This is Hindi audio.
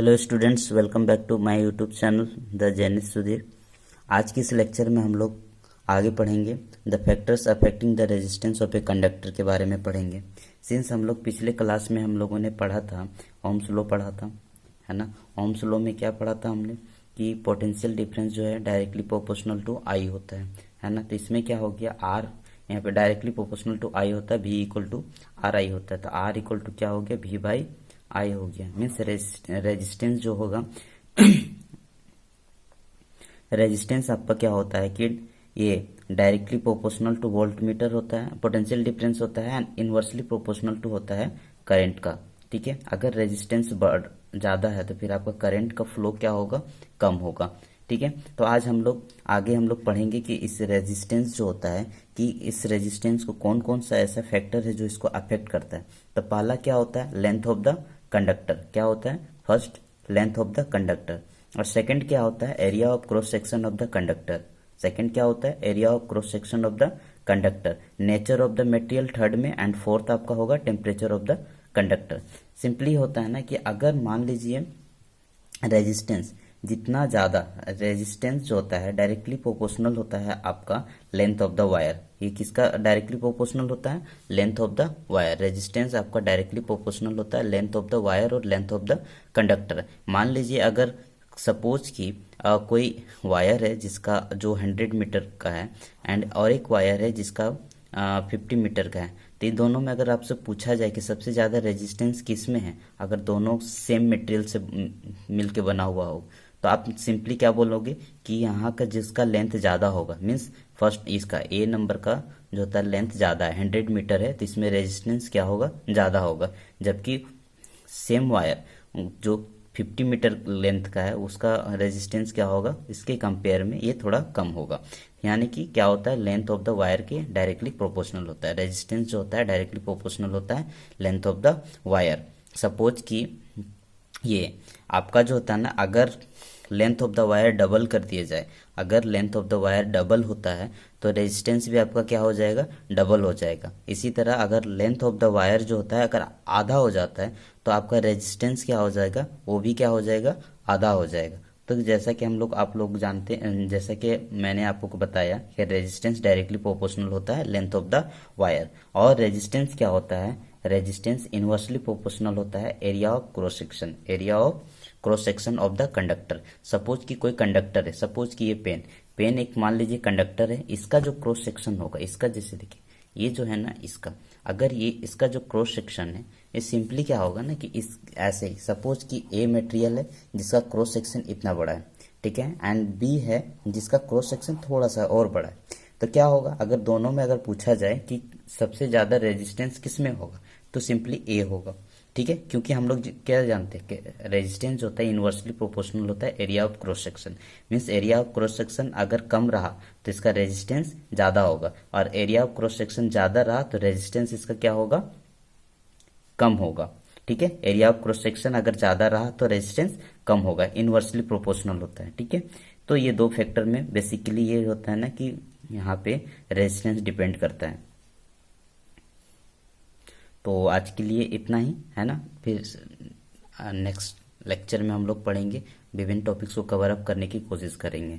Hello students, welcome back to my YouTube channel the genius Sudhir. आज की इस लेक्चर में हम लोग आगे पढ़ेंगे the factors affecting the resistance of a conductor के बारे में पढ़ेंगे। सिंस हम लोग पिछले क्लास में हम लोगों ने पढ़ा था, ओम्स लॉ पढ़ा था, है ना। ओम्स लॉ में क्या पढ़ा था हमने कि पोटेंशियल डिफरेंस जो है डायरेक्टली प्रोपोर्शनल टू आई होता है ना। तो इसमें क्या हो गया, आर यहाँ पे डायरेक्टली प्रोपोर्शनल टू आई होता है, V equal to R I होता है। तो आर इक्वल टू क्या हो गया, वी बाई आई हो गया। मीन्स रेजिस्टेंस जो होगा रेजिस्टेंस आपका क्या होता है कि ये directly proportional two volt meter होता है, पोटेंशियल डिफरेंस होता है, एंड इनवर्सली प्रोपोर्शनल टू होता है करंट का। ठीक है, अगर रेजिस्टेंस बढ़ ज़्यादा है तो फिर आपका करंट का फ्लो क्या होगा, कम होगा। ठीक है, तो आज हम लोग पढ़ेंगे कि इस रेजिस्टेंस जो होता है कि इस रेजिस्टेंस को कौन कौन सा ऐसा फैक्टर है जो इसको अफेक्ट करता है। तो पहला क्या होता है, लेंथ ऑफ द कंडक्टर। क्या होता है, first length of the conductor. और सेकंड क्या होता है, area of cross section of the conductor. Second क्या होता है, area of cross section of the conductor. Nature of the material third में, एंड फोर्थ आपका होगा temperature of the conductor. Simply होता है ना कि अगर मान लीजिए रेजिस्टेंस जितना ज़्यादा, रेजिस्टेंस जो होता है डायरेक्टली प्रोपोर्शनल होता है आपका लेंथ ऑफ द वायर। ये किसका डायरेक्टली प्रोपोर्शनल होता है, length of the wire. Resistance आपका डायरेक्टली प्रोपोर्शनल होता है लेंथ ऑफ द वायर और लेंथ ऑफ द कंडक्टर। मान लीजिए अगर सपोज कि कोई वायर है जिसका जो 100 मीटर का है, एंड और एक वायर है जिसका 50 मीटर का है। तो इन दोनों में अगर आपसे पूछा जाए कि सबसे ज़्यादा रेजिस्टेंस किस में है, अगर दोनों सेम मटेरियल से मिल के बना हुआ हो, तो आप सिंपली क्या बोलोगे कि यहाँ का जिसका लेंथ ज़्यादा होगा, मीन्स फर्स्ट इसका ए नंबर का जो होता है लेंथ ज़्यादा है, 100 मीटर है, तो इसमें रेजिस्टेंस क्या होगा, ज़्यादा होगा। जबकि सेम वायर जो 50 मीटर लेंथ का है उसका रेजिस्टेंस क्या होगा, इसके कंपेयर में ये थोड़ा कम होगा। यानी कि क्या होता है, लेंथ ऑफ द वायर के डायरेक्टली प्रोपोर्शनल होता है। रेजिस्टेंस जो होता है डायरेक्टली प्रोपोर्शनल होता है length of the wire. Suppose कि ये आपका जो होता है ना, अगर length of the wire double कर दिया जाए, अगर length of the wire double होता है तो रेजिस्टेंस भी आपका क्या हो जाएगा, डबल हो जाएगा। इसी तरह अगर लेंथ ऑफ द वायर जो होता है अगर आधा हो जाता है तो आपका रेजिस्टेंस क्या हो जाएगा, वो भी क्या हो जाएगा, आधा हो जाएगा। तो जैसा कि आप लोग जानते हैं, जैसा कि मैंने आपको बताया कि रेजिस्टेंस डायरेक्टली प्रोपोर्शनल होता है लेंथ ऑफ द वायर। और रेजिस्टेंस क्या होता है, रेजिस्टेंस इनवर्सली प्रोपोर्शनल होता है area of cross section, area of cross section of the conductor. Suppose कि कोई कंडक्टर है, सपोज कि ये पेन एक मान लीजिए कंडक्टर है, इसका जो क्रॉस सेक्शन होगा, इसका जैसे देखिए ये जो है ना, इसका अगर ये इसका जो क्रॉस सेक्शन है, ये सिंपली क्या होगा ना कि इस ऐसे ही सपोज कि ए मटेरियल है जिसका क्रॉस सेक्शन इतना बड़ा है, ठीक है, एंड बी है जिसका क्रॉस सेक्शन थोड़ा सा और बड़ा है। तो क्या होगा, अगर दोनों में अगर पूछा जाए कि सबसे ज़्यादा रेजिस्टेंस किस में होगा, तो सिंपली ए होगा। ठीक है, क्योंकि हम लोग क्या जानते हैं कि रेजिस्टेंस जो होता है इनवर्सली प्रोपोर्शनल होता है area of cross section. Means area of cross section अगर कम रहा तो इसका रेजिस्टेंस ज़्यादा होगा, और एरिया ऑफ क्रॉस सेक्शन ज़्यादा रहा तो रेजिस्टेंस इसका क्या होगा, कम होगा। ठीक है, एरिया ऑफ क्रॉस सेक्शन अगर ज़्यादा रहा तो रेजिस्टेंस कम होगा, इनवर्सली प्रोपोर्शनल होता है। ठीक है, तो ये दो फैक्टर में बेसिकली ये होता है ना कि यहाँ पे रेजिस्टेंस डिपेंड करता है। तो आज के लिए इतना ही है ना, फिर नेक्स्ट लेक्चर में हम लोग पढ़ेंगे, विभिन्न टॉपिक्स को कवर अप करने की कोशिश करेंगे।